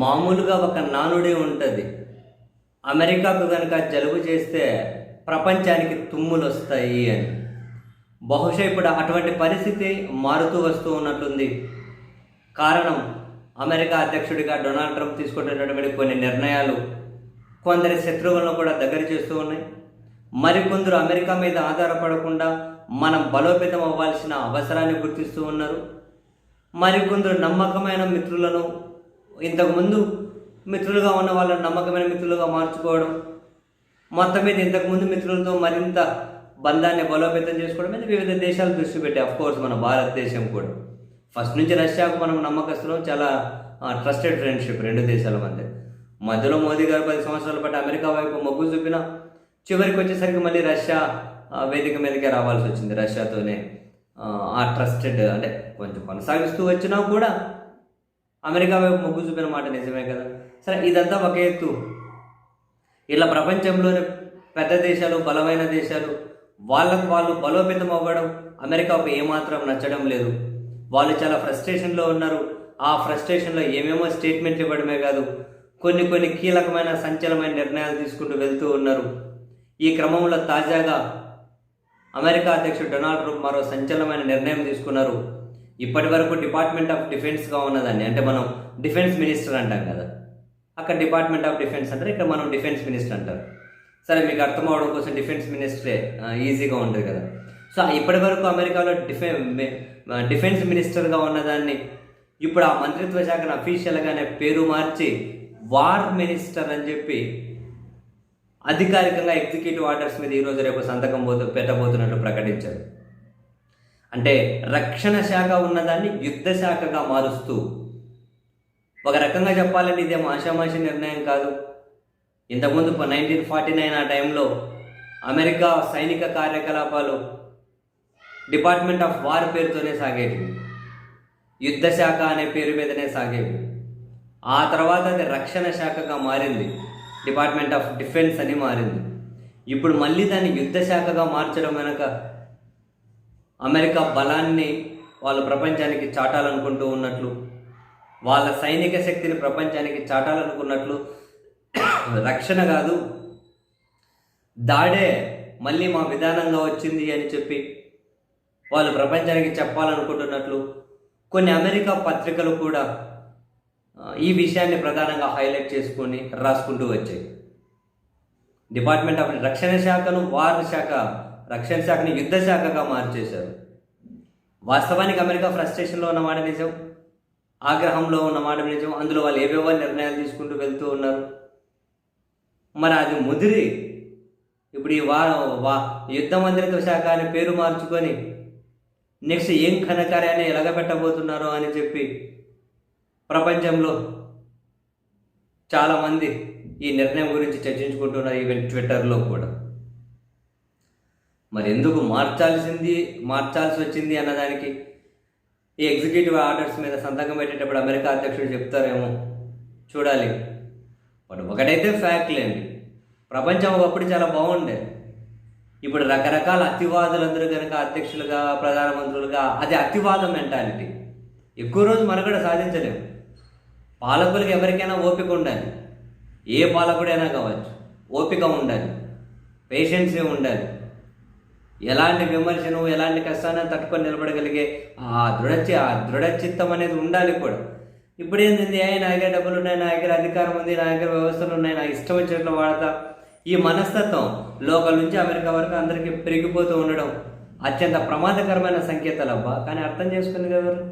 మామూలుగా ఒక నానుడి ఉంటుంది. అమెరికాకు కనుక జలుబు చేస్తే ప్రపంచానికి తుమ్ములు వస్తాయి అని. బహుశా ఇప్పుడు అటువంటి పరిస్థితి మారుతూ వస్తూ ఉన్నట్లుంది. కారణం అమెరికా అధ్యక్షుడిగా డొనాల్డ్ ట్రంప్ తీసుకుంటున్నటువంటి కొన్ని నిర్ణయాలు కొందరి శత్రువులను కూడా దగ్గర చేస్తూ ఉన్నాయి. మరికొందరు అమెరికా మీద ఆధారపడకుండా మనం బలోపేతం అవ్వాల్సిన అవసరాన్ని గుర్తిస్తూ ఉన్నారు. మరికొందరు నమ్మకమైన మిత్రులను, ఇంతకుముందు మిత్రులుగా ఉన్న వాళ్ళని నమ్మకమైన మిత్రులుగా మార్చుకోవడం, మొత్తం మీద ఇంతకుముందు మిత్రులతో మరింత బంధాన్ని బలోపేతం చేసుకోవడం మీద వివిధ దేశాలు దృష్టి పెట్టాయి. అఫ్కోర్స్ మన భారతదేశం కూడా ఫస్ట్ నుంచి రష్యాకు మనం నమ్మకస్తులం. చాలా ట్రస్టెడ్ ఫ్రెండ్షిప్ రెండు దేశాల మధ్యలో మోదీ గారు 10 సంవత్సరాల పాటు అమెరికా వైపు మొగ్గు చూపిన చివరికి వచ్చేసరికి మళ్ళీ రష్యా వేదిక మీదకే రావాల్సి వచ్చింది. రష్యాతోనే ఆ ట్రస్టెడ్ అంటే కొంచెం కొనసాగిస్తూ వచ్చినా కూడా అమెరికా వైపు మొగ్గు చూపిన మాట నిజమే కదా. సరే, ఇదంతా ఒక ఎత్తు. ఇలా ప్రపంచంలోని పెద్ద దేశాలు, బలమైన దేశాలు వాళ్ళకు వాళ్ళు బలోపేతం అవ్వడం అమెరికాకు ఏమాత్రం నచ్చడం లేదు. వాళ్ళు చాలా ఫ్రస్ట్రేషన్లో ఉన్నారు. ఆ ఫ్రస్ట్రేషన్లో ఏమేమో స్టేట్మెంట్లు ఇవ్వడమే కాదు, కొన్ని కీలకమైన సంచలనమైన నిర్ణయాలు తీసుకుంటూ వెళ్తూ ఉన్నారు. ఈ క్రమంలో తాజాగా అమెరికా అధ్యక్షుడు డొనాల్డ్ ట్రంప్ మరో సంచలనమైన నిర్ణయం తీసుకున్నారు. ఇప్పటి వరకు డిపార్ట్మెంట్ ఆఫ్ డిఫెన్స్గా ఉన్నదాన్ని, అంటే మనం డిఫెన్స్ మినిస్టర్ అంటాం కదా, అక్కడ డిపార్ట్మెంట్ ఆఫ్ డిఫెన్స్ అంటారు, ఇక్కడ మనం డిఫెన్స్ మినిస్టర్ అంటారు. సరే, మీకు అర్థం అవడం కోసం డిఫెన్స్ మినిస్టరే ఈజీగా ఉంటుంది కదా. సో ఇప్పటి వరకు అమెరికాలో డిఫెన్స్ మినిస్టర్గా ఉన్నదాన్ని ఇప్పుడు ఆ మంత్రిత్వ శాఖను అఫీషియల్గానే పేరు మార్చి వార్ మినిస్టర్ అని చెప్పి అధికారికంగా ఎగ్జిక్యూటివ్ ఆర్డర్స్ మీద ఈరోజు రేపు సంతకం పెట్టబోతున్నట్లు ప్రకటించారు. అంటే రక్షణ శాఖ ఉన్నదాన్ని యుద్ధ శాఖగా మారుస్తూ, ఒక రకంగా చెప్పాలంటే ఇదేమో ఆషామాషి నిర్ణయం కాదు. ఇంతకుముందు 1949 ఆ టైంలో అమెరికా సైనిక కార్యకలాపాలు డిపార్ట్మెంట్ ఆఫ్ వార్ పేరుతోనే సాగేవి, యుద్ధ శాఖ అనే పేరు మీదనే సాగేవి. ఆ తర్వాత అది రక్షణ శాఖగా మారింది, డిపార్ట్మెంట్ ఆఫ్ డిఫెన్స్ అని మారింది. ఇప్పుడు మళ్ళీ దాన్ని యుద్ధ శాఖగా మార్చడం వెనక అమెరికా బలాన్ని వాళ్ళు ప్రపంచానికి చాటాలనుకుంటూ ఉన్నట్లు, వాళ్ళ సైనిక శక్తిని ప్రపంచానికి చాటాలనుకున్నట్లు, రక్షణ కాదు దాడే మళ్ళీ మా విధానంగా వచ్చింది అని చెప్పి వాళ్ళు ప్రపంచానికి చెప్పాలనుకుంటున్నట్లు కొన్ని అమెరికా పత్రికలు కూడా ఈ విషయాన్ని ప్రధానంగా హైలైట్ చేసుకొని రాసుకుంటూ వచ్చాయి. డిపార్ట్మెంట్ ఆఫ్ రక్షణ శాఖను వార్ శాఖ, రక్షణ శాఖని యుద్ధ శాఖగా మార్చేశారు. వాస్తవానికి అమెరికా ఫ్రస్ట్రేషన్లో ఉన్నమాట నిజం, ఆగ్రహంలో ఉన్నమాట నిజం. అందులో వాళ్ళు ఏవేవో నిర్ణయాలు తీసుకుంటూ వెళ్తూ ఉన్నారు. మరి అది ముదిరి ఇప్పుడు ఈ యుద్ధ మంత్రిత్వ శాఖ అని పేరు మార్చుకొని నెక్స్ట్ ఏం ఘనకార్యాన్ని ఎలగబెట్టబోతున్నారో అని చెప్పి ప్రపంచంలో చాలామంది ఈ నిర్ణయం గురించి చర్చించుకుంటున్నారు, ఈవెన్ ట్విట్టర్లో కూడా. మరి ఎందుకు మార్చాల్సి వచ్చింది అన్నదానికి ఈ ఎగ్జిక్యూటివ్ ఆర్డర్స్ మీద సంతకం పెట్టేటప్పుడు అమెరికా అధ్యక్షుడు చెప్తారేమో చూడాలి. బట్ ఒకటైతే ఫ్యాక్ట్ లేండి, ప్రపంచం ఒకప్పుడు చాలా బాగుండేది. ఇప్పుడు రకరకాల అతివాదులందరూ కనుక అధ్యక్షులుగా, ప్రధానమంత్రులుగా, అది అతివాద మెంటాలిటీ. ఎక్కువ రోజు మనుగడ సాధించలేము. పాలకులకు ఎవరికైనా ఓపిక ఉండాలి, ఏ పాలకుడైనా కావచ్చు, ఓపిక ఉండాలి, పేషెన్సీ ఉండాలి, ఎలాంటి విమర్శను, ఎలాంటి కష్టాన్ని తట్టుకొని నిలబడగలిగే ఆ దృఢచిత్తం అనేది ఉండాలి కూడా. ఇప్పుడు ఏంటంటే నా దగ్గర డబ్బులు ఉన్నాయి, నా దగ్గర అధికారం ఉంది, నా దగ్గర వ్యవస్థలు ఉన్నాయి, నా ఇష్టం వచ్చినట్లు వాడతా, ఈ మనస్తత్వం లోకల్ నుంచి అమెరికా వరకు అందరికీ పెరిగిపోతూ ఉండడం అత్యంత ప్రమాదకరమైన సంకేతాలు అబ్బా. కానీ అర్థం చేసుకుని ఎవరు?